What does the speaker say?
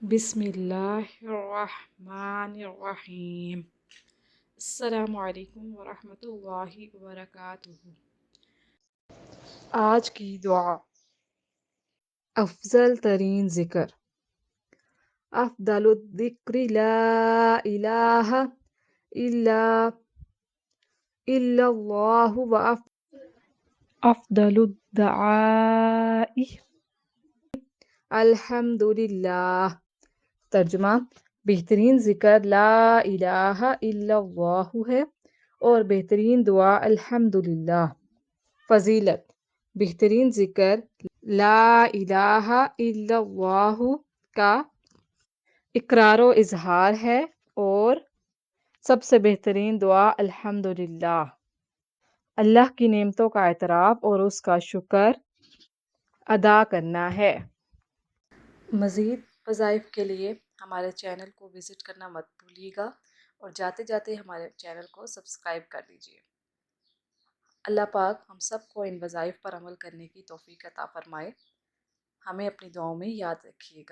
بسم اللہ الرحمن الرحیم۔ السلام علیکم ورحمۃ اللہ وبرکاتہ۔ آج کی دعا۔ افضل ترین ذکر، افضل الذکر لا الہ الا اللہ افضل الدعاء الحمد للہ۔ ترجمہ: بہترین ذکر لا الہ الا اللہ ہے اور بہترین دعا الحمدللہ۔ فضیلت: بہترین ذکر لا الہ الا اللہ کا اقرار و اظہار ہے اور سب سے بہترین دعا الحمدللہ، اللہ کی نعمتوں کا اعتراف اور اس کا شکر ادا کرنا ہے۔ مزید وظائف کے لیے ہمارے چینل کو وزٹ کرنا مت بھولیے گا اور جاتے جاتے ہمارے چینل کو سبسکرائب کر دیجیے۔ اللہ پاک ہم سب کو ان وظائف پر عمل کرنے کی توفیق عطا فرمائے۔ ہمیں اپنی دعاؤں میں یاد رکھیے گا۔